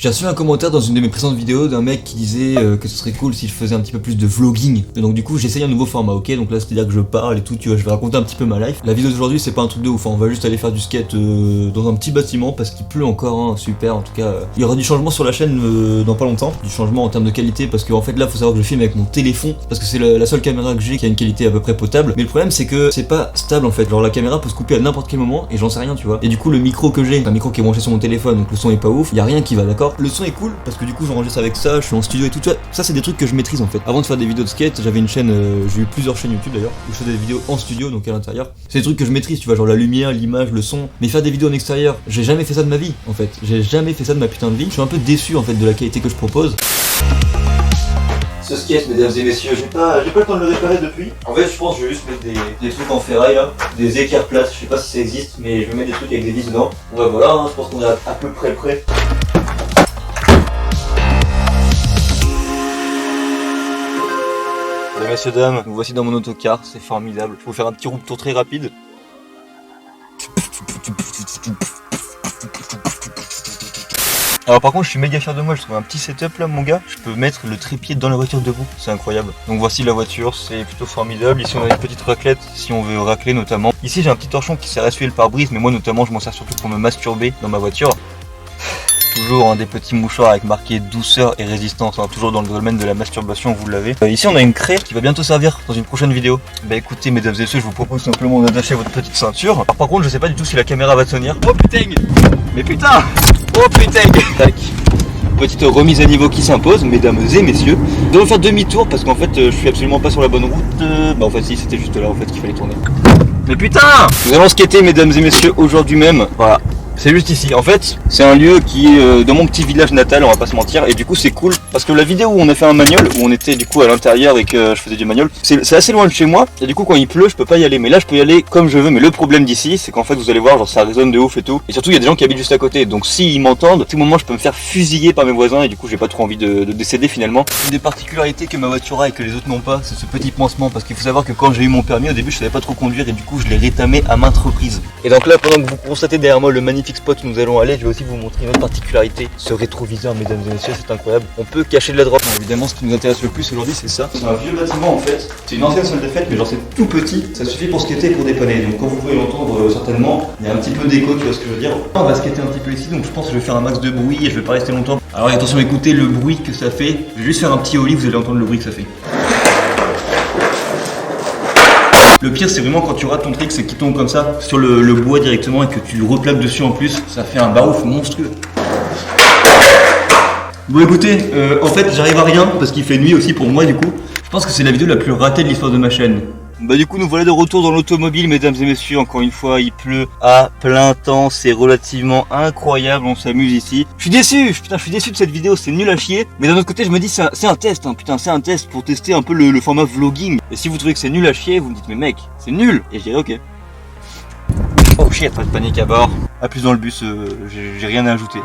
J'ai reçu un commentaire dans une de mes précédentes vidéos d'un mec qui disait que ce serait cool si je faisais un petit peu plus de vlogging. Et donc du coup j'essaye un nouveau format, ok? Donc là c'est-à-dire que je parle et tout, tu vois, je vais raconter un petit peu ma life. La vidéo d'aujourd'hui c'est pas un truc de ouf, hein. On va juste aller faire du skate dans un petit bâtiment parce qu'il pleut encore, hein. Super, en tout cas. Il y aura du changement sur la chaîne dans pas longtemps, du changement en termes de qualité parce qu'en fait là faut savoir que je filme avec mon téléphone parce que c'est la seule caméra que j'ai qui a une qualité à peu près potable. Mais le problème c'est que c'est pas stable en fait, genre la caméra peut se couper à n'importe quel moment et j'en sais rien, tu vois. Et du coup le micro que j'ai, un micro qui est branché sur mon téléphone, donc le son est pas ouf, y a rien qui va, d'accord? Le son est cool parce que du coup j'enregistre avec ça, je suis en studio et tout ça. Ça c'est des trucs que je maîtrise en fait. Avant de faire des vidéos de skate, j'avais une chaîne, j'ai eu plusieurs chaînes YouTube d'ailleurs, où je faisais des vidéos en studio, donc à l'intérieur. C'est des trucs que je maîtrise, tu vois, genre la lumière, l'image, le son. Mais faire des vidéos en extérieur, j'ai jamais fait ça de ma vie en fait. J'ai jamais fait ça de ma putain de vie. Je suis un peu déçu en fait de la qualité que je propose. Ce skate, mesdames et messieurs, j'ai pas le temps de le réparer depuis. En fait, je pense que je vais juste mettre des trucs en ferraille là, des équerres plates, je sais pas si ça existe, mais je vais mettre des trucs avec des vis dedans. Ouais, voilà, hein, je pense qu'on est à peu près prêt. Messieurs, dames, nous voici dans mon autocar, c'est formidable. Je vais vous faire un petit roue tour très rapide. Alors par contre je suis méga fier de moi, je trouve un petit setup là mon gars. Je peux mettre le trépied dans la voiture debout, c'est incroyable. Donc voici la voiture, c'est plutôt formidable. Ici on a une petite raclette, si on veut racler notamment. Ici j'ai un petit torchon qui sert à essuyer le pare-brise, mais moi notamment je m'en sers surtout pour me masturber dans ma voiture. Toujours des petits mouchoirs avec marqué douceur et résistance, hein, toujours dans le domaine de la masturbation, vous l'avez. Ici on a une craie qui va bientôt servir dans une prochaine vidéo. Bah écoutez mesdames et messieurs, je vous propose simplement d'attacher votre petite ceinture. Alors, par contre je sais pas du tout si la caméra va tenir. Oh putain! Mais putain! Oh putain! Tac. Petite remise à niveau qui s'impose, mesdames et messieurs. Nous allons faire demi-tour parce qu'en fait je suis absolument pas sur la bonne route. Bah en fait si, c'était juste là en fait qu'il fallait tourner. Mais putain! Nous allons skater mesdames et messieurs aujourd'hui même. Voilà. C'est juste ici, en fait c'est un lieu qui est dans mon petit village natal, on va pas se mentir, et du coup c'est cool parce que la vidéo où on a fait un manual, où on était du coup à l'intérieur et que je faisais du manual, c'est assez loin de chez moi, et du coup quand il pleut je peux pas y aller, mais là je peux y aller comme je veux. Mais le problème d'ici c'est qu'en fait vous allez voir, genre ça résonne de ouf et tout, et surtout il y a des gens qui habitent juste à côté, donc s'ils m'entendent, à tout moment je peux me faire fusiller par mes voisins, et du coup j'ai pas trop envie de décéder finalement. Une des particularités que ma voiture a et que les autres n'ont pas, c'est ce petit pansement, parce qu'il faut savoir que quand j'ai eu mon permis au début je savais pas trop conduire, et du coup je l'ai rétamé à maintes reprises. Et donc là pendant que vous constatez derrière moi le magnifique spot où nous allons aller, je vais aussi vous montrer une autre particularité. Ce rétroviseur, mesdames et messieurs, c'est incroyable. On peut cacher de la drop. Évidemment, ce qui nous intéresse le plus aujourd'hui, c'est ça. C'est un vieux bâtiment en fait. C'est une ancienne salle de fête, mais genre c'est tout petit. Ça suffit pour skater et pour dépanner. Donc quand vous pouvez l'entendre, certainement, il y a un petit peu d'écho, tu vois ce que je veux dire. On va skater un petit peu ici, donc je pense que je vais faire un max de bruit et je vais pas rester longtemps. Alors attention, écoutez le bruit que ça fait. Je vais juste faire un petit ollie, vous allez entendre le bruit que ça fait. Le pire c'est vraiment quand tu rates ton trick, c'est qu'il tombe comme ça sur le bois directement et que tu replaques dessus en plus, ça fait un barouf monstrueux. Bon écoutez, en fait j'arrive à rien parce qu'il fait nuit aussi pour moi du coup. Je pense que c'est la vidéo la plus ratée de l'histoire de ma chaîne. Bah du coup nous voilà de retour dans l'automobile mesdames et messieurs, encore une fois il pleut à plein temps, c'est relativement incroyable, on s'amuse ici. Je suis déçu, putain je suis déçu de cette vidéo, c'est nul à chier. Mais d'un autre côté je me dis c'est un test, hein, putain c'est un test pour tester un peu le format vlogging. Et si vous trouvez que c'est nul à chier, vous me dites mais mec c'est nul, et je dirais ok. Oh shit, pas de panique à bord. A plus dans le bus, j'ai rien à ajouter.